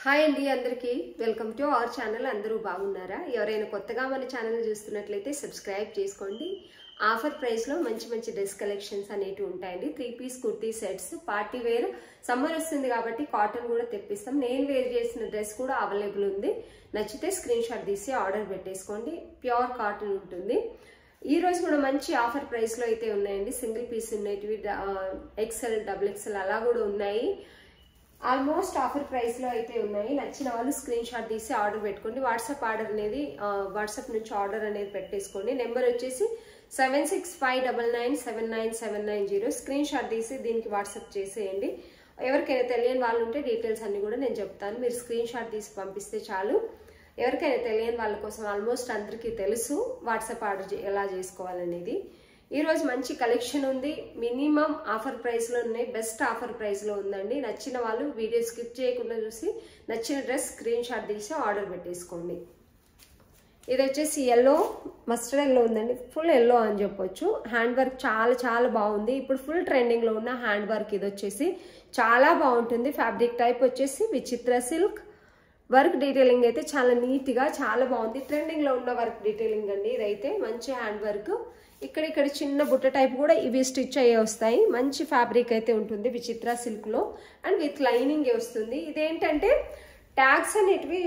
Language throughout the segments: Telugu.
హాయ్ అండి అందరికీ వెల్కమ్ టు అవర్ ఛానల్. అందరూ బాగున్నారా? ఎవరైనా కొత్తగా మన ఛానల్ చూస్తున్నట్లయితే సబ్స్క్రైబ్ చేసుకోండి. ఆఫర్ ప్రైస్లో మంచి మంచి డ్రెస్ కలెక్షన్స్ అనేవి ఉంటాయండి. 3 piece kurti sets, party wear. Summer వస్తుంది కాబట్టి కాటన్ కూడా తెప్పిస్తాం. నేను వేర్ చేసిన డ్రెస్ కూడా అవైలబుల్ ఉంది. నచ్చితే స్క్రీన్ షాట్ తీసి ఆర్డర్ పెట్టేసుకోండి. ప్యూర్ కాటన్ ఉంటుంది. ఈ రోజు కూడా మంచి ఆఫర్ ప్రైస్లో అయితే ఉన్నాయండి. సింగిల్ పీస్ ఉన్నాయి, ఎక్సెల్, డబుల్ ఎక్సెల్ అలా కూడా ఉన్నాయి. ఆల్మోస్ట్ ఆఫర్ ప్రైస్ లో అయితే ఉన్నాయి. నచ్చిన వాళ్ళు స్క్రీన్ షాట్ తీసి ఆర్డర్ పెట్టుకోండి. వాట్సాప్ ఆర్డర్ అనేది వాట్సాప్ నుంచి ఆర్డర్ అనేది పెట్టేసుకోండి. నెంబర్ వచ్చేసి 7659979790. స్క్రీన్ షాట్ తీసి దీనికి వాట్సాప్ చేసేయండి. ఎవరికైనా తెలియని వాళ్ళు ఉంటే డీటెయిల్స్ అన్ని కూడా నేను చెప్తాను. మీరు స్క్రీన్ షాట్ తీసి పంపిస్తే చాలు. ఎవరికైనా తెలియని వాళ్ళ కోసం ఆల్మోస్ట్ అందరికీ తెలుసు వాట్సాప్ ఆర్డర్ ఎలా చేసుకోవాలనేది. ఈ రోజు మంచి కలెక్షన్ ఉంది. మినిమం ఆఫర్ ప్రైస్ లో ఉన్నాయి. బెస్ట్ ఆఫర్ ప్రైస్ లో ఉందండి. నచ్చిన వాళ్ళు వీడియో స్కిప్ చేయకుండా చూసి నచ్చిన డ్రెస్ స్క్రీన్ షాట్ తీసి ఆర్డర్ పెట్టేసుకోండి. ఇది వచ్చేసి ఎల్లో, మస్టర్డ్ ఎల్లో ఉందండి. ఫుల్ ఎల్లో అని చెప్పొచ్చు. హ్యాండ్ వర్క్ చాలా చాలా బాగుంది. ఇప్పుడు ఫుల్ ట్రెండింగ్ లో ఉన్న హ్యాండ్ వర్క్ ఇది వచ్చేసి చాలా బాగుంటుంది. ఫ్యాబ్రిక్ టైప్ వచ్చేసి విచిత్ర సిల్క్. వర్క్ డీటెయిలింగ్ అయితే చాలా నీట్ గా చాలా బాగుంది. ట్రెండింగ్ లో ఉన్న వర్క్ డీటెయిలింగ్ అండి. ఇదైతే మంచి హ్యాండ్ వర్క్. ఇక్కడ చిన్న బుట్ట టైప్ కూడా ఇవి స్టిచ్ అయ్యే వస్తాయి. మంచి ఫ్యాబ్రిక్ అయితే ఉంటుంది విచిత్ర సిల్క్ లో. అండ్ విత్ లైనింగ్ వస్తుంది. ఇదేంటంటే ట్యాగ్స్ అనేటివి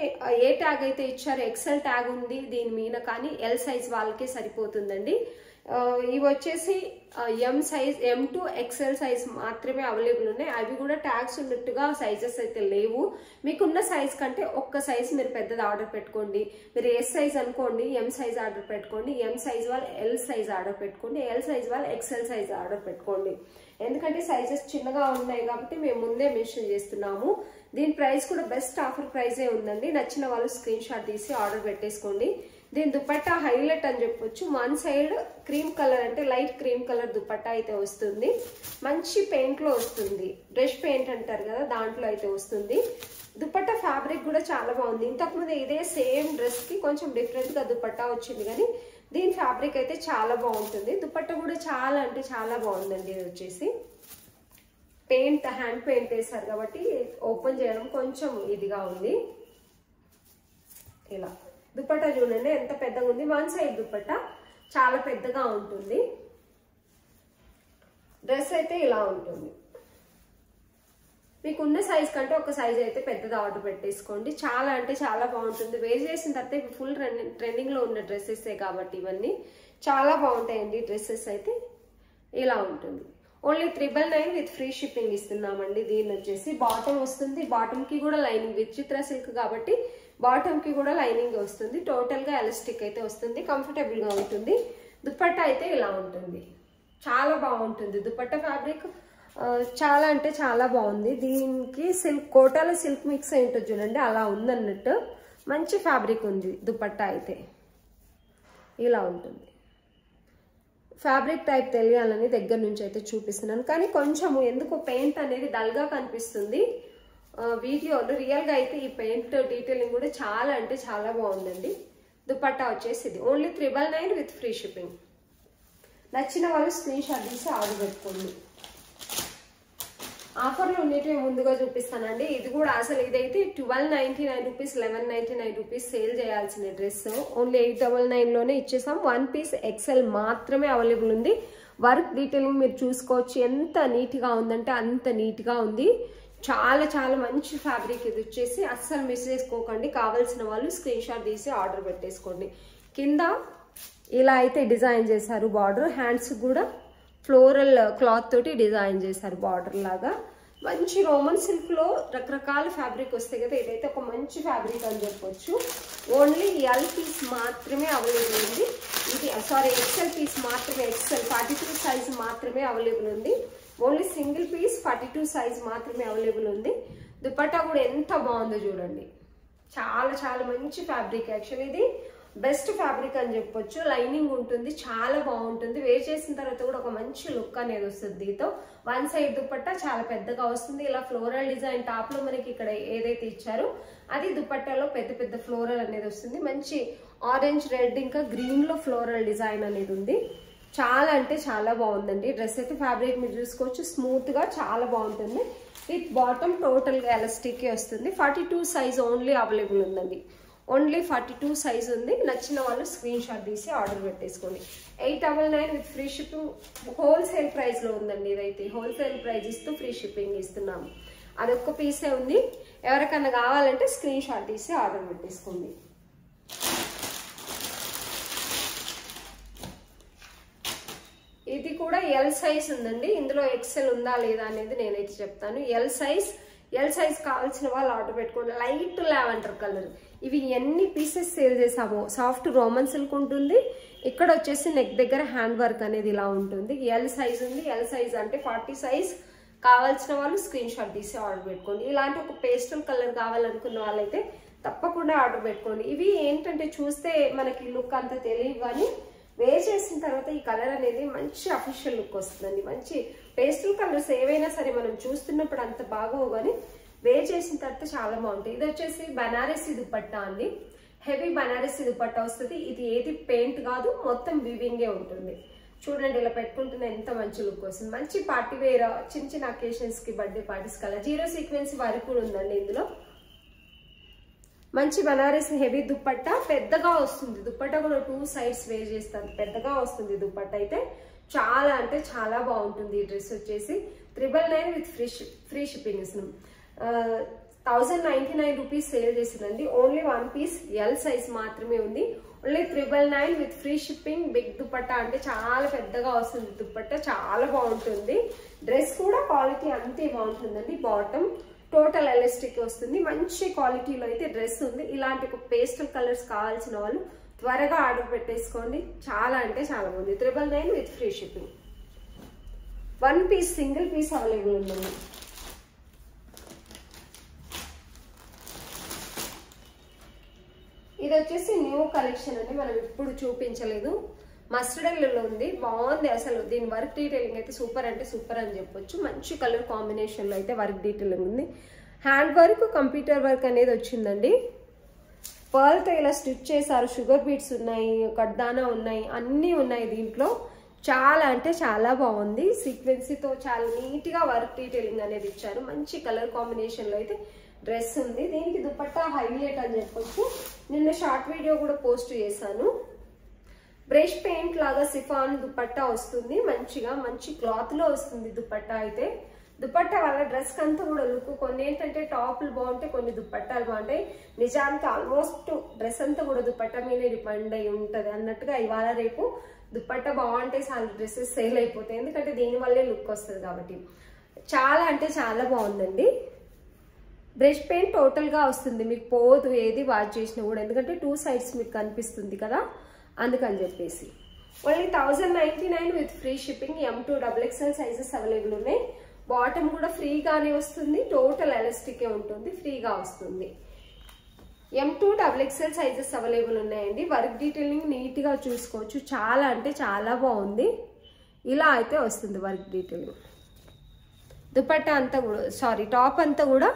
ఏ ట్యాగ్ అయితే ఇచ్చారో ఎక్సెల్ ట్యాగ్ ఉంది దీని మీద, కానీ ఎల్ సైజ్ వాళ్ళకే సరిపోతుందండి. ఇవి వచ్చేసి M size, M to XL size మాత్రమే అవైలబుల్ ఉన్నాయి. అవి కూడా ట్యాగ్స్ ఉన్నట్టుగా సైజెస్ అయితే లేవు. మీకున్న సైజ్ కంటే ఒక్క సైజ్ మీరు పెద్దది ఆర్డర్ పెట్టుకోండి. మీరు ఎస్ సైజ్ అనుకోండి, ఎం సైజ్ ఆర్డర్ పెట్టుకోండి. ఎం సైజ్ వాళ్ళు ఎల్ సైజ్ ఆర్డర్ పెట్టుకోండి. ఎల్ సైజ్ వాళ్ళు ఎక్సెల్ సైజ్ ఆర్డర్ పెట్టుకోండి. ఎందుకంటే సైజెస్ చిన్నగా ఉన్నాయి కాబట్టి మేము ముందే మెన్షన్ చేస్తున్నాము. దీని ప్రైస్ కూడా బెస్ట్ ఆఫర్ ప్రైజే ఉందండి. నచ్చిన వాళ్ళు స్క్రీన్ షాట్ తీసి ఆర్డర్ పెట్టేసుకోండి. దీని దుపట్టా హైలైట్ అని చెప్పొచ్చు. వన్ సైడ్ క్రీమ్ కలర్, అంటే లైట్ క్రీమ్ కలర్ దుపట్టా అయితే వస్తుంది. మంచి పెయింట్ లో వస్తుంది. బ్రష్ పెయింట్ అంటారు కదా, దాంట్లో అయితే వస్తుంది. దుపట్టా ఫ్యాబ్రిక్ కూడా చాలా బాగుంది. ఇంతకుముందు ఇదే సేమ్ డ్రెస్ కి కొంచెం డిఫరెంట్ గా దుపట్టా వచ్చింది, కానీ దీని ఫ్యాబ్రిక్ అయితే చాలా బాగుంటుంది. దుపట్టా కూడా చాలా అంటే చాలా బాగుందండి. ఇది వచ్చేసి పెయింట్, హ్యాండ్ పెయింట్ వేసారు కాబట్టి ఓపెన్ చేయడం కొంచెం ఇదిగా ఉంది. ఇలా దుపట్టా చూడండి ఎంత పెద్దగా ఉంది. వన్ సైడ్ దుపట్టా చాలా పెద్దగా ఉంటుంది. డ్రెస్ అయితే ఇలా ఉంటుంది. మీకు ఉన్న సైజ్ కంటే ఒక సైజ్ అయితే పెద్దది ఆర్డర్ పెట్టేసుకోండి. చాలా అంటే చాలా బాగుంటుంది. వేర్ చేసిన తర్వాత ఫుల్ ట్రెండింగ్ లో ఉన్న డ్రెస్సెస్ కాబట్టి ఇవన్నీ చాలా బాగుంటాయండి. డ్రెస్సెస్ అయితే ఇలా ఉంటుంది. ఓన్లీ 999 విత్ ఫ్రీ షిప్పింగ్ ఇస్తున్నామండి. దీని వచ్చేసి బాటమ్ వస్తుంది. బాటమ్ కి కూడా లైనింగ్, విచిత్ర సిల్క్ కాబట్టి బాటమ్ కి కూడా లైనింగ్ వస్తుంది. టోటల్ గా ఎలాస్టిక్ అయితే వస్తుంది. కంఫర్టబుల్ గా ఉంటుంది. దుపట్టా అయితే ఇలా ఉంటుంది. చాలా బాగుంటుంది. దుపట్టా ఫ్యాబ్రిక్ చాలా అంటే చాలా బాగుంది. దీనికి సిల్క్, కోటాలో సిల్క్ మిక్స్ అయి ఉంటుంది చూడండి, అలా ఉందన్నట్టు. మంచి ఫ్యాబ్రిక్ ఉంది. దుపట్టా అయితే ఇలా ఉంటుంది. ఫ్యాబ్రిక్ టైప్ తెలియాలని దగ్గర నుంచి అయితే చూపిస్తున్నాను, కానీ కొంచెము ఎందుకో పెయింట్ అనేది డల్ గా కనిపిస్తుంది వీడియోలో. రియల్ గా అయితే ఈ పెయింట్ డీటెయిలింగ్ కూడా చాలా అంటే చాలా బాగుందండి. దుపట్టా వచ్చేసి ఇది ఓన్లీ 999 విత్ ఫ్రీ షిప్పింగ్. నచ్చిన వాళ్ళు స్క్రీన్ షాట్ తీసి ఆర్డర్ పెట్టుకోండి. ఆఫర్లు ఉండేటివి ముందుగా చూపిస్తానండి. ఇది కూడా అసలు ఇదైతే 1299 రూపీస్, 1199 రూపీస్ సేల్ చేయాల్సిన డ్రెస్ ఓన్లీ 899 లోనే ఇచ్చేసాం. 1 పీస్ ఎక్సెల్ మాత్రమే అవైలబుల్ ఉంది. వర్క్ డీటెయిలింగ్ మీరు చూసుకోవచ్చు. ఎంత నీట్ గా ఉందంటే అంత నీట్ గా ఉంది. చాలా చాలా మంచి ఫ్యాబ్రిక్. ఇది వచ్చేసి అస్సలు మిస్ చేసుకోకండి. కావాల్సిన వాళ్ళు స్క్రీన్ షాట్ తీసి ఆర్డర్ పెట్టేసుకోండి. కింద ఇలా అయితే డిజైన్ చేశారు బార్డర్. హ్యాండ్స్ కూడా ఫ్లోరల్ క్లాత్ తోటి డిజైన్ చేశారు బార్డర్ లాగా. మంచి రోమన్ సిల్క్ లో రకరకాల ఫ్యాబ్రిక్ వస్తాయి కదా, ఇదైతే ఒక మంచి ఫ్యాబ్రిక్ అని చెప్పొచ్చు. ఓన్లీ ఎల్ పీస్ మాత్రమే అవైలబుల్ ఉంది. ఇది ఎక్సెల్ పీస్ మాత్రమే, ఎక్సెల్ 42 సైజ్ మాత్రమే అవైలబుల్ ఉంది. ఓన్లీ సింగిల్ పీస్ 42 సైజ్ మాత్రమే అవైలబుల్ ఉంది. దుపట్టా కూడా ఎంత బాగుందో చూడండి. చాలా చాలా మంచి ఫ్యాబ్రిక్. యాక్చువల్లీ ఇది బెస్ట్ ఫ్యాబ్రిక్ అని చెప్పొచ్చు. లైనింగ్ ఉంటుంది, చాలా బాగుంటుంది. వేర్ చేసిన తర్వాత కూడా ఒక మంచి లుక్ అనేది వస్తుంది. దీంతో వన్ సైడ్ దుపట్టా చాలా పెద్దగా వస్తుంది. ఇలా ఫ్లోరల్ డిజైన్ టాప్ లో మనకి ఇక్కడ ఏదైతే ఇచ్చారో అది దుపట్టాలో పెద్ద పెద్ద ఫ్లోరల్ అనేది వస్తుంది. మంచి ఆరెంజ్, రెడ్ ఇంకా గ్రీన్ లో ఫ్లోరల్ డిజైన్ అనేది ఉంది. చాలా అంటే చాలా బాగుందండి. డ్రెస్ అయితే ఫ్యాబ్రిక్ మీరు చూసుకోవచ్చు, స్మూత్ గా చాలా బాగుంటుంది. విత్ బాటమ్ టోటల్గా ఎలాస్టిక్ వస్తుంది. 42 సైజ్ ఓన్లీ అవైలబుల్ ఉందండి. ఓన్లీ 42 సైజ్ ఉంది. నచ్చిన వాళ్ళు స్క్రీన్ షాట్ తీసి ఆర్డర్ పెట్టేసుకోండి. 899 విత్ ఫ్రీ షిప్పింగ్. హోల్సేల్ ప్రైస్లో ఉందండి. ఇదైతే హోల్సేల్ ప్రైస్ ఇస్తూ ఫ్రీ షిప్పింగ్ ఇస్తున్నాము. అదొక్క పీసే ఉంది. ఎవరికన్నా కావాలంటే స్క్రీన్ షాట్ తీసి ఆర్డర్ పెట్టేసుకోండి. ఇది కూడా ఎల్ సైజ్ ఉందండి. ఇందులో ఎక్సెల్ ఉందా లేదా అనేది నేనైతే చెప్తాను. ఎల్ సైజ్ కావాల్సిన వాళ్ళు ఆర్డర్ పెట్టుకోండి. Light lavender colour. ఇవి ఎన్ని పీసెస్ సేల్ చేసామో. సాఫ్ట్ రోమన్ సిల్క్ ఉంటుంది. ఇక్కడ వచ్చేసి నెక్ దగ్గర హ్యాండ్ వర్క్ అనేది ఇలా ఉంటుంది. ఎల్ సైజ్ ఉంది. ఎల్ సైజ్ అంటే 40 సైజ్ కావాల్సిన వాళ్ళు స్క్రీన్ షాట్ తీసి ఆర్డర్ పెట్టుకోండి. ఇలాంటి ఒక పేస్టల్ కలర్ కావాలనుకున్న వాళ్ళైతే తప్పకుండా ఆర్డర్ పెట్టుకోండి. ఇవి ఏంటంటే చూస్తే మనకి లుక్ అంతా తెలియదు, కానీ వేర్ చేసిన తర్వాత ఈ కలర్ అనేది మంచి అఫీషియల్ లుక్ వస్తుందండి. మంచి పేస్టల్ కలర్స్ ఏవైనా సరే మనం చూస్తున్నప్పుడు అంత బాగోవు, కానీ వేర్ చేసిన తర్వాత చాలా బాగుంటాయి. ఇది వచ్చేసి బనారసి దుపట్టా అండి. హెవీ బనారసి దుపట్టా వస్తుంది. ఇది ఏది పెయింట్ కాదు, మొత్తం వీవింగే ఉంటుంది. చూడండి ఇలా పెట్టుకుంటున్న ఎంత మంచి లుక్ వస్తుంది. మంచి పార్టీ వేర్, చిన్న చిన్న అకేషన్స్ కి, బర్త్డే పార్టీస్ కల్లా 0 సీక్వెన్స్ వరకు కూడా ఉందండి. ఇందులో మంచి బనారసి హెవీ దుపట్టా పెద్దగా వస్తుంది. దుపట్టా కూడా 2 సైడ్స్ వేర్ చేస్తాను. పెద్దగా వస్తుంది దుపట్టా అయితే. చాలా అంటే చాలా బాగుంటుంది. ఈ డ్రెస్ వచ్చేసి 999 విత్ ఫ్రీ షిప్పింగ్ ఇస్తున్నాం. 1099 రూపీస్ సేల్ చేసిందండి. ఓన్లీ 1 పీస్ ఎల్ సైజ్ మాత్రమే ఉంది. Only 999 with free shipping. Big dupatta అంటే చాలా పెద్దగా వస్తుంది. దుపట్టా చాలా బాగుంటుంది. డ్రెస్ కూడా క్వాలిటీ అంతే బాగుంటుందండి. బాటమ్ టోటల్ ఎలాస్టిక్ వస్తుంది. మంచి క్వాలిటీలో అయితే డ్రెస్ ఉంది. ఇలాంటి ఒక పేస్టల్ కలర్స్ కావాల్సిన వాళ్ళు త్వరగా ఆర్డర్ పెట్టేసుకోండి. చాలా అంటే చాలా బాగుంది. 999 with free shipping. 1 piece single piece available ఉందండి. ఇది వచ్చేసి న్యూ కలెక్షన్ అండి. మనం ఇప్పుడు చూపించలేదు. మస్టర్డ్ ఎల్లో ఉంది. బాగుంది అసలు. దీని వర్క్ డీటెయిలింగ్ అయితే సూపర్ అంటే సూపర్ అని చెప్పొచ్చు. మంచి కలర్ కాంబినేషన్ లో అయితే వర్క్ డీటెయిలింగ్ ఉంది. హ్యాండ్ వర్క్, కంప్యూటర్ వర్క్ అనేది వచ్చిందండి. పర్ల్ తో ఇలా స్టిచ్ చేశారు. షుగర్ బీట్స్ ఉన్నాయి, కడ్దానా ఉన్నాయి, అన్నీ ఉన్నాయి దీంట్లో. చాలా అంటే చాలా బాగుంది. సీక్వెన్సీతో చాలా నీట్ గా వర్క్ డీటెయిలింగ్ అనేది ఇచ్చారు. మంచి కలర్ కాంబినేషన్ లో అయితే డ్రెస్ ఉంది. దీనికి దుపట్టా హైలైట్ అని చెప్పొచ్చు. నిన్న షార్ట్ వీడియో కూడా పోస్ట్ చేశాను. బ్రష్ పెయింట్ లాగా సిఫాన్ దుపట్టా వస్తుంది. మంచిగా మంచి క్లాత్ లో వస్తుంది దుపట్టా అయితే. దుపట్టా వల్ల డ్రెస్ కంతా కూడా లుక్. కొన్ని ఏంటంటే టాప్లు బాగుంటాయి, కొన్ని దుపట్టాలు బాగుంటాయి. నిజానికి ఆల్మోస్ట్ డ్రెస్ అంతా కూడా దుపట్టా మీదే డిపెండ్ అయి ఉంటది అన్నట్టుగా. ఇవాళ రేపు దుపట్టా బాగుంటే చాలా డ్రెస్సెస్ సేల్ అయిపోతాయి. ఎందుకంటే దీనివల్లే లుక్ వస్తుంది కాబట్టి. చాలా అంటే చాలా బాగుందండి. బ్రష్ పెయింట్ టోటల్ గా వస్తుంది. మీకు పోదు ఏది వాష్ చేసినా కూడా. ఎందుకంటే 2 సైడ్స్ మీకు కనిపిస్తుంది కదా, అందుకని చెప్పేసి. Only 1099 with free shipping. M2 XXL sizes available ఉన్నాయి. బాటమ్ కూడా ఫ్రీగానే వస్తుంది. టోటల్ ఎలాస్టిక్ ఉంటుంది. ఫ్రీగా వస్తుంది. M2 XXL సైజెస్ అవైలబుల్ ఉన్నాయండి. వర్క్ డీటెయిలింగ్ నీట్ గా చూసుకోవచ్చు. చాలా అంటే చాలా బాగుంది. ఇలా అయితే వస్తుంది వర్క్ డీటెయిలింగ్. దుపట్టా అంతా కూడా టాప్ అంతా కూడా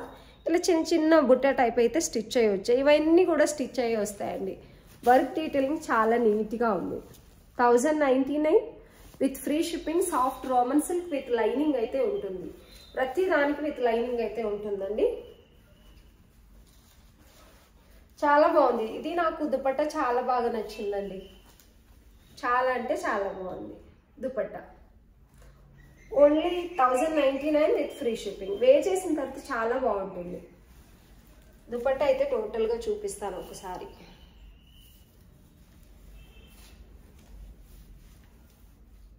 ఇలా చిన్న చిన్న బుట్ట టైప్ అయితే స్టిచ్ అయ్యి వచ్చాయి. ఇవన్నీ కూడా స్టిచ్ అయ్యి వస్తాయండి. వర్క్ డీటెయిలింగ్ చాలా నీట్గా ఉంది. 1099 with free shipping. Soft Roman silk with lining అయితే ఉంటుంది. ప్రతి దానికి విత్ లైనింగ్ అయితే ఉంటుందండి. చాలా బాగుంది. ఇది నాకు దుపట్టా చాలా బాగా నచ్చిందండి. చాలా అంటే చాలా బాగుంది dupatta. Only 1099 with free shipping. Wear చేసిన తర్వాత చాలా బాగుంటుంది. దుపట్టా అయితే టోటల్ గా చూపిస్తాను ఒకసారి.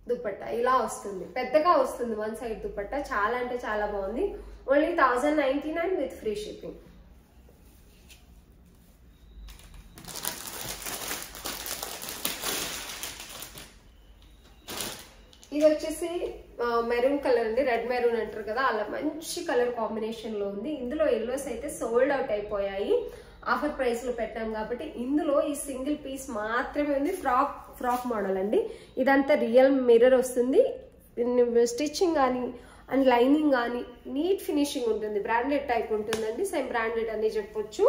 దుపట్టా ఇలా వస్తుంది. పెద్దగా వస్తుంది 1 సైడ్ దుపట్టా. చాలా అంటే చాలా బాగుంది. Only 1099 with free shipping. ఇది వచ్చేసి మెరూన్ కలర్ అండి. రెడ్ మెరూన్ అంటారు కదా, అలా మంచి కలర్ కాంబినేషన్ లో ఉంది. ఇందులో ఎల్లోస్ అయితే సోల్డ్ అవుట్ అయిపోయాయి. ఆఫర్ ప్రైస్ లో పెట్టాం కాబట్టి ఇందులో ఈ సింగిల్ పీస్ మాత్రమే ఉంది. ఫ్రాక్ మోడల్ అండి. ఇదంతా రియల్ మిర్రర్ వస్తుంది. స్టిచ్చింగ్ కానీ అండ్ లైనింగ్ కానీ నీట్ ఫినిషింగ్ ఉంటుంది. బ్రాండెడ్ టైప్ ఉంటుందండి. సేమ్ బ్రాండెడ్ అని చెప్పొచ్చు.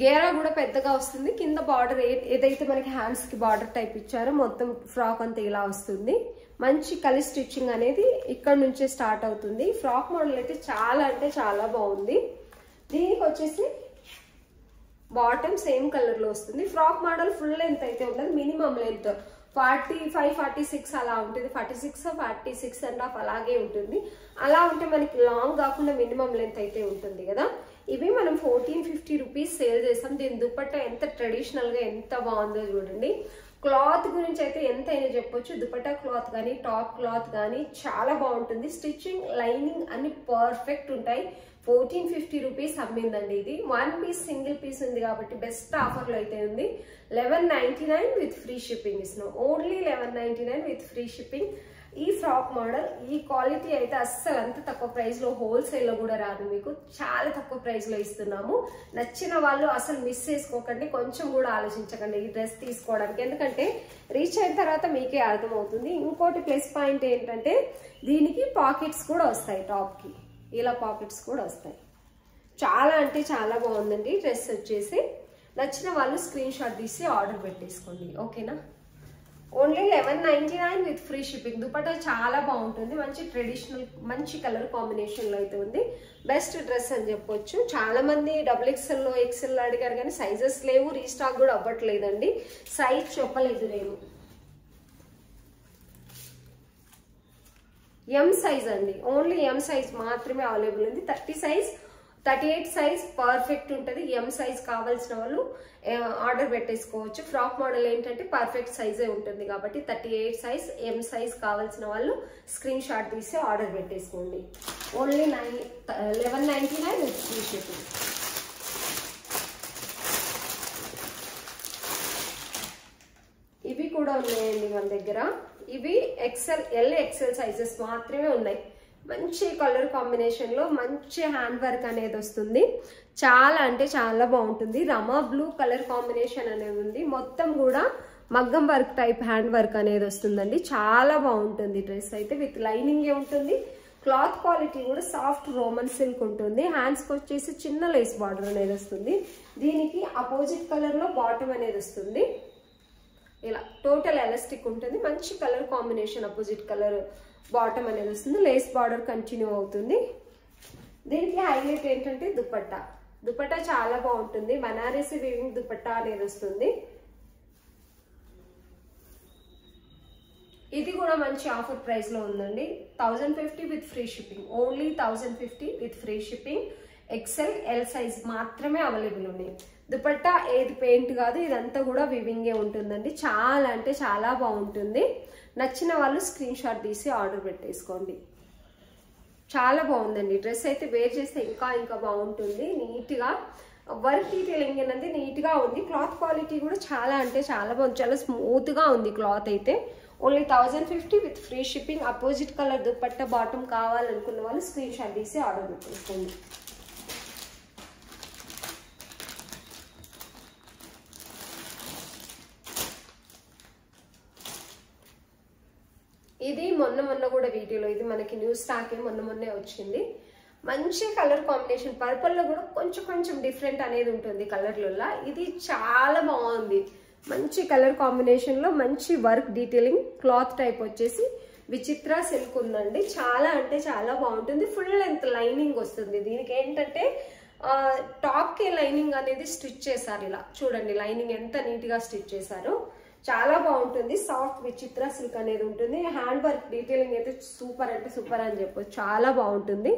గేరా కూడా పెద్దగా వస్తుంది. కింద బార్డర్ ఏదైతే మనకి హ్యాండ్స్ కి బార్డర్ టైప్ ఇచ్చారో మొత్తం ఫ్రాక్ అంతా ఇలా వస్తుంది. మంచి కలి స్టిచ్చింగ్ అనేది ఇక్కడ నుంచే స్టార్ట్ అవుతుంది. ఫ్రాక్ మోడల్ అయితే చాలా అంటే చాలా బాగుంది. దీనికి వచ్చేసి బాటమ్ సేమ్ కలర్ లో వస్తుంది. ఫ్రాక్ మోడల్ ఫుల్ లెంత్ అయితే ఉండదు, మినిమం లెంత్ 45-46 అలా ఉంటుంది. 46-46.5 అలాగే ఉంటుంది. అలా ఉంటే మనకి లాంగ్ కాకుండా మినిమం లెంత్ అయితే ఉంటుంది కదా. ఇవి మనం 1450 రూపీస్ సేల్ చేస్తాం. దీని దుపట్టా ఎంత ట్రెడిషనల్ గా ఎంత బాగుందో చూడండి. క్లాత్ గురించి అయితే ఎంతైనా చెప్పొచ్చు. దుపట్టా క్లాత్ కానీ టాప్ క్లాత్ కానీ చాలా బాగుంటుంది. స్టిచ్చింగ్ లైనింగ్ అన్ని పర్ఫెక్ట్ ఉంటాయి. 1450 రూపీస్ అమ్మిందండి. ఇది 1 పీస్ సింగిల్ పీస్ ఉంది కాబట్టి బెస్ట్ ఆఫర్ లో అయితే ఉంది. 1199 విత్ ఫ్రీ షిప్పింగ్ ఇస్తున్నాం. Only 1199 with free shipping. ఈ ఫ్రాక్ మోడల్ ఈ క్వాలిటీ అయితే అస్సలు అంత తక్కువ ప్రైస్ లో హోల్సేల్ లో కూడా రాదు మీకు. చాలా తక్కువ ప్రైస్ లో ఇస్తున్నాము. నచ్చిన వాళ్ళు అసలు మిస్ చేసుకోకండి, కొంచెం కూడా ఆలోచించకండి ఈ డ్రెస్ తీసుకోవడానికి. ఎందుకంటే రీచ్ అయిన తర్వాత మీకే అర్థమవుతుంది. ఇంకోటి ప్లస్ పాయింట్ ఏంటంటే దీనికి పాకెట్స్ కూడా వస్తాయి. టాప్ కి ఇలా పాకెట్స్ కూడా వస్తాయి. చాలా అంటే చాలా బాగుందండి డ్రెస్ వచ్చేసి. నచ్చిన వాళ్ళు స్క్రీన్ షాట్ తీసి ఆర్డర్ పెట్టేసుకోండి, ఓకేనా. Only 1199 with free shipping. Dupatta చాలా బాగుంటుంది. మంచి ట్రెడిషనల్ మంచి కలర్ కాంబినేషన్ లో అయితే ఉంది. బెస్ట్ డ్రెస్ అని చెప్పొచ్చు. చాలా మంది XXL లో XL అడిగారు కానీ సైజెస్ లేవు, రీస్టాక్ కూడా అవ్వట్లేదండి. సైజ్ చెప్పలేదు నేను. ఎం సైజ్ అండి, ఓన్లీ ఎం సైజ్ మాత్రమే అవైలబుల్ ఉంది. 30 సైజ్ 38 సైజ్ పర్ఫెక్ట్ ఉంటుంది. ఎం సైజ్ కావాల్సిన వాళ్ళు ఆర్డర్ పెట్టేసుకోవచ్చు. ఫ్రాక్ మోడల్ ఏంటంటే పర్ఫెక్ట్ సైజే ఉంటుంది కాబట్టి 38 సైజ్ ఎం సైజ్ కావాల్సిన వాళ్ళు స్క్రీన్ షాట్ తీసి ఆర్డర్ పెట్టేసుకోండి. Only 1199 with free shipping. ఇవి కూడా ఉన్నాయండి మన దగ్గర. ఇవి XL XL సైజెస్ మాత్రమే ఉన్నాయి. మంచి కలర్ కాంబినేషన్ లో మంచి హ్యాండ్ వర్క్ అనేది వస్తుంది. చాలా అంటే చాలా బాగుంటుంది. రమా బ్లూ కలర్ కాంబినేషన్ అనేది ఉంది. మొత్తం కూడా మగ్గం వర్క్ టైప్ హ్యాండ్ వర్క్ అనేది వస్తుందండి. చాలా బాగుంటుంది డ్రెస్ అయితే. విత్ లైనింగ్ ఉంటుంది. క్లాత్ క్వాలిటీ కూడా సాఫ్ట్ రోమన్ సిల్క్ ఉంటుంది. హ్యాండ్స్ కి వచ్చేసి చిన్న లేస్ బార్డర్ అనేది వస్తుంది. దీనికి అపోజిట్ కలర్ లో బాటమ్ అనేది వస్తుంది. ఇలా టోటల్ ఎలాస్టిక్ ఉంటుంది. మంచి colour combination. Opposite colour bottom అనేది వస్తుంది. లేస్ బార్డర్ కంటిన్యూ అవుతుంది. దీనికి హైలైట్ ఏంటంటే దుపట్టా. దుపట్టా చాలా బాగుంటుంది. బనారసి వీవింగ్ దుపట్టా అనేది వస్తుంది. ఇది కూడా మంచి ఆఫర్ ప్రైస్ లో ఉందండి. 1050 with free shipping. Only 1050 with free shipping. XL L size మాత్రమే అవైలబుల్ ఉన్నాయి. దుపట్టా ఏది పెయింట్ కాదు, ఇదంతా కూడా వివింగే ఉంటుందండి. చాలా అంటే చాలా బాగుంటుంది. నచ్చిన వాళ్ళు స్క్రీన్ షాట్ తీసి ఆర్డర్ పెట్టేసుకోండి. చాలా బాగుందండి డ్రెస్ అయితే. వేర్ చేస్తే ఇంకా ఇంకా బాగుంటుంది. నీట్ గా వర్క్ డీటెయిలింగ్ అనేది నీట్ గా ఉంది. క్లాత్ క్వాలిటీ కూడా చాలా అంటే చాలా బాగుంది. చాలా స్మూత్ గా ఉంది క్లాత్ అయితే. Only 1050 with free shipping. Opposite colour dupatta bottom కావాలనుకున్న వాళ్ళు స్క్రీన్ షాట్ తీసి ఆర్డర్ పెట్టేసుకోండి. ఇది మొన్న కూడా వీడియోలో ఇది మనకి న్యూ స్టాక్ మొన్నే వచ్చింది. మంచి కలర్ కాంబినేషన్. పర్పుల్ లో కూడా కొంచెం డిఫరెంట్ అనేది ఉంటుంది కలర్లలో. ఇది చాలా బాగుంది. మంచి కలర్ కాంబినేషన్ లో మంచి వర్క్ డీటెయిలింగ్. క్లాత్ టైప్ వచ్చేసి విచిత్ర సిల్క్ ఉందండి. చాలా అంటే చాలా బాగుంటుంది. ఫుల్ లెంత్ లైనింగ్ వస్తుంది. దీనికి ఏంటంటే టాప్ కి లైనింగ్ అనేది స్టిచ్ చేశారు. ఇలా చూడండి లైనింగ్ ఎంత నీట్ గా స్టిచ్ చేశారు. చాలా బాగుంటుంది. సాఫ్ట్ విచిత్ర సిల్క్ అనేది ఉంటుంది. హ్యాండ్ వర్క్ డీటెయిలింగ్ అయితే సూపర్ అంటే సూపర్ అని చెప్పొచ్చు. చాలా బాగుంటుంది.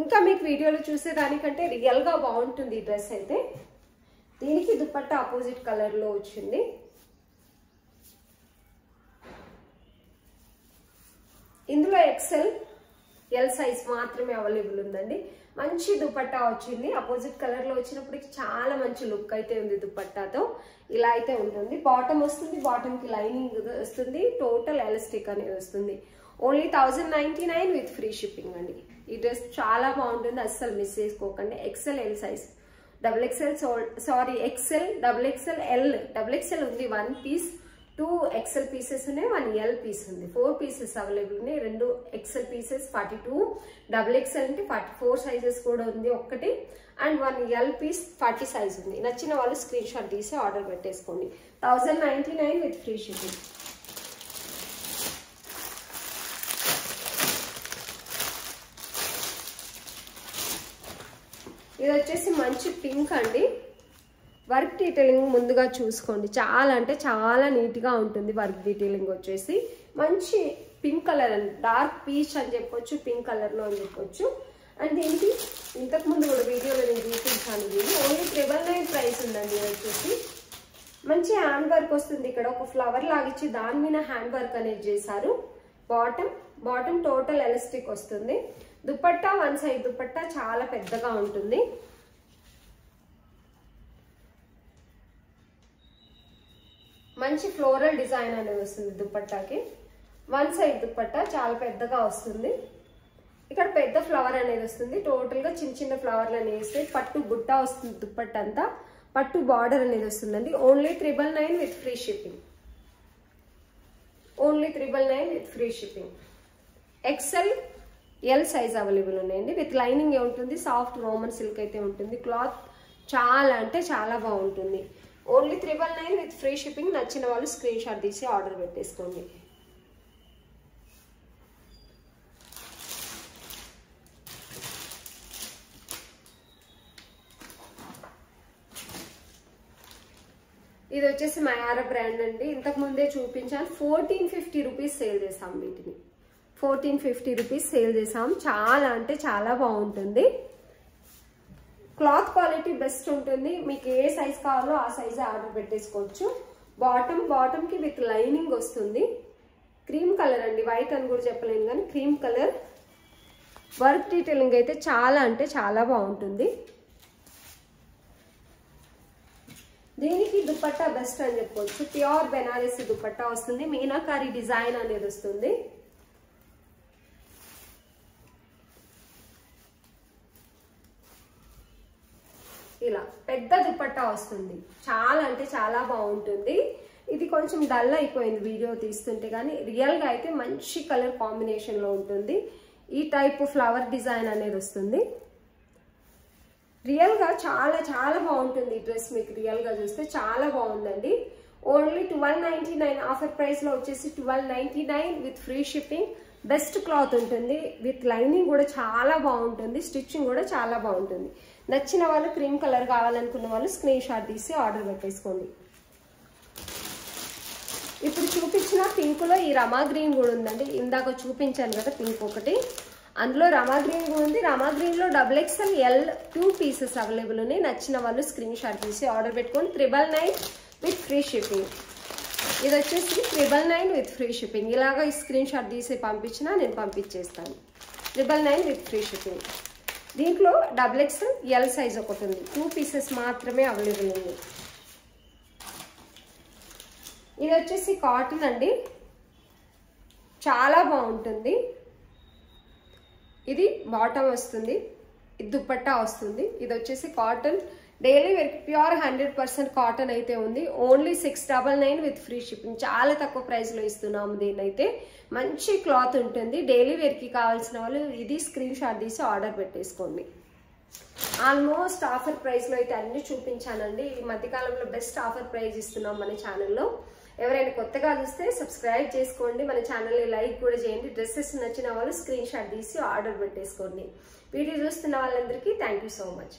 ఇంకా మీకు వీడియోలో చూసే దానికంటే రియల్ గా బాగుంటుంది ఈ డ్రెస్ అయితే. దీనికి దుపట్టా ఆపోజిట్ కలర్ లో వచ్చింది. ఇందులో XL L సైజ్ మాత్రమే అవైలబుల్ ఉందండి. మంచి దుపట్టా వచ్చింది. అపోజిట్ కలర్ లో వచ్చినప్పటికి చాలా మంచి లుక్ అయితే ఉంది దుపట్టాతో. ఇలా అయితే ఉంటుంది. బాటమ్ వస్తుంది. బాటమ్ కి లైనింగ్ వస్తుంది. టోటల్ ఎలాస్టిక్ అనేది వస్తుంది. ఓన్లీ 1099 విత్ ఫ్రీ షిప్పింగ్ అండి. ఈ డ్రెస్ చాలా బాగుంటుంది. అస్సలు మిస్ చేసుకోకండి. XL L size XL XL XL L ఉంది 1 పీస్. 2 XL పీసెస్ ఉన్నాయి, 1 L పీస్ ఉంది. 4 పీసెస్ అవైలబుల్ ఉన్నాయి. 2 XL పీసెస్ 42, డబుల్ XL అంటే 44 సైజెస్ కూడా ఉంది ఒకటి, అండ్ 1 L పీస్ 40 సైజ్ ఉంది. నచ్చిన వాళ్ళు స్క్రీన్ షాట్ తీసి ఆర్డర్ పెట్టేసుకోండి. 1099 విత్ ఫ్రీ షిప్పింగ్. ఇది వచ్చేసి మంచి పింక్ అండి. వర్క్ డీటెయిలింగ్ ముందుగా చూసుకోండి, చాలా అంటే చాలా నీట్గా ఉంటుంది. వర్క్ డీటెయిలింగ్ వచ్చేసి మంచి పింక్ కలర్ అండి, డార్క్ పీచ్ అని చెప్పొచ్చు, పింక్ కలర్లో అని చెప్పొచ్చు. అండ్ దీనికి ఇంతకుముందు కూడా వీడియోలో నేను చూపించాను. ఇది ఓన్లీ 999 ప్రైస్ ఉందండి. ఇది వచ్చేసి మంచి హ్యాండ్ వర్క్ వస్తుంది. ఇక్కడ ఒక ఫ్లవర్ లాగిచ్చి దాని మీద హ్యాండ్ వర్క్ అనేది చేశారు. బాటమ్ టోటల్ ఎలాస్టిక్ వస్తుంది. దుపట్టా 1 సైడ్ దుపట్టా చాలా పెద్దగా ఉంటుంది. మంచి ఫ్లోరల్ డిజైన్ అనేది వస్తుంది దుపట్టాకి. 1 సైడ్ దుపట్టా చాలా పెద్దగా వస్తుంది. ఇక్కడ పెద్ద ఫ్లవర్ అనేది వస్తుంది. టోటల్ గా చిన్న చిన్న ఫ్లవర్లు అనేవి వస్తాయి. పట్టు బుట్ట వస్తుంది. దుపట్టా అంతా పట్టు బార్డర్ అనేది వస్తుందండి. Only 999 with free shipping. Only 999 with free shipping. XL L size available ఉన్నాయండి. విత్ లైనింగ్ ఉంటుంది. సాఫ్ట్ రోమన్ సిల్క్ అయితే ఉంటుంది. క్లాత్ చాలా అంటే చాలా బాగుంటుంది. Only 999 with free shipping. నచ్చిన వాళ్ళు స్క్రీన్ షాట్ తీసి ఆర్డర్ పెట్టేసుకోండి. ఇది వచ్చేసి మయారా బ్రాండ్ అండి. ఇంతకు ముందే చూపించాను. 1450 రూపీస్ సేల్ చేసాం. వీటిని 1450 రూపీస్ సేల్ చేసాం. చాలా అంటే చాలా బాగుంటుంది. క్లాత్ క్వాలిటీ బెస్ట్ ఉంటుంది. మీకు ఏ సైజ్ కావాలో ఆ సైజ్ ఆర్డర్ పెట్టేసుకోవచ్చు. బాటమ్ కి విత్ లైనింగ్ వస్తుంది. క్రీమ్ కలర్ అండి, వైట్ అని కూడా చెప్పలేను కానీ క్రీమ్ కలర్. వర్క్ డీటెయిలింగ్ అయితే చాలా అంటే చాలా బాగుంటుంది. దీనికి దుపట్టా బెస్ట్ అని చెప్పవచ్చు. ప్యూర్ బెనారసి దుపట్టా వస్తుంది. మీనాకారి డిజైన్ అనేది వస్తుంది. ఇలా పెద్ద దుపట్టా వస్తుంది. చాలా అంటే చాలా బాగుంటుంది. ఇది కొంచెం డల్ అయిపోయింది వీడియో తీస్తుంటే, కానీ రియల్ గా అయితే మంచి కలర్ కాంబినేషన్ లో ఉంటుంది. ఈ టైప్ ఫ్లవర్ డిజైన్ అనేది వస్తుంది. రియల్ గా చాలా చాలా బాగుంటుంది. ఈ డ్రెస్ మీకు రియల్ గా చూస్తే చాలా బాగుందండి. ఓన్లీ 1299 ఆఫర్ ప్రైస్ లో వచ్చేసి 1299 with free shipping. Best cloth ఉంటుంది. విత్ లైనింగ్ కూడా చాలా బాగుంటుంది. స్టిచ్చింగ్ కూడా చాలా బాగుంటుంది. నచ్చిన వాళ్ళు క్రీమ్ కలర్ కావాలనుకున్న వాళ్ళు స్క్రీన్ షాట్ తీసి ఆర్డర్ పెట్టేసుకోండి. ఇప్పుడు చూపించిన పింక్ లో ఈ రమా గ్రీన్ కూడా ఉందండి. ఇందాక చూపించాను కదా పింక్ ఒకటి, అందులో రమా గ్రీన్ కూడా ఉంది. రమా గ్రీన్ లో XXL L 2 పీసెస్ అవైలబుల్ ఉన్నాయి. నచ్చిన వాళ్ళు స్క్రీన్ షాట్ తీసి ఆర్డర్ పెట్టుకోండి. 999 విత్ ఫ్రీ షిప్పింగ్. ఇది వచ్చేసి 999 విత్ ఫ్రీ షిప్పింగ్. ఇలాగ ఈ స్క్రీన్ షాట్ తీసి పంపించినా నేను పంపించేస్తాను. 999 విత్ ఫ్రీ షిప్పింగ్. దీంట్లో XXL L సైజ్ ఒకటి ఉంది. 2 పీసెస్ మాత్రమే అవైలబుల్ ఉంది. ఇది వచ్చేసి కాటన్ అండి. చాలా బాగుంటుంది. ఇది బాటమ్ వస్తుంది. ఇది దుపట్టా వస్తుంది. ఇది వచ్చేసి cotton daily wear pure 100% cotton అయితే ఉంది. Only 699 with free shipping. చాలా తక్కువ ప్రైస్ లో ఇస్తున్నాము. దీనైతే మంచి క్లాత్ ఉంటుంది. డైలీ వేర్ కి కావాల్సిన వాళ్ళు ఇది స్క్రీన్ షాట్ తీసి ఆర్డర్ పెట్టేసుకోండి. ఆల్మోస్ట్ ఆఫర్ ప్రైస్ లో అయితే అన్ని చూపించానండి. ఈ మధ్యకాలంలో బెస్ట్ ఆఫర్ ప్రైస్ ఇస్తున్నాం మన ఛానల్లో. ఎవరైనా కొత్తగా చూస్తే సబ్స్క్రైబ్ చేసుకోండి. మన ఛానల్ని లైక్ కూడా చేయండి. డ్రెస్సెస్ నచ్చిన వాళ్ళు స్క్రీన్ షాట్ తీసి ఆర్డర్ పెట్టేసుకోండి. వీడియో చూస్తున్న వాళ్ళందరికీ థ్యాంక్ యూ సో మచ్.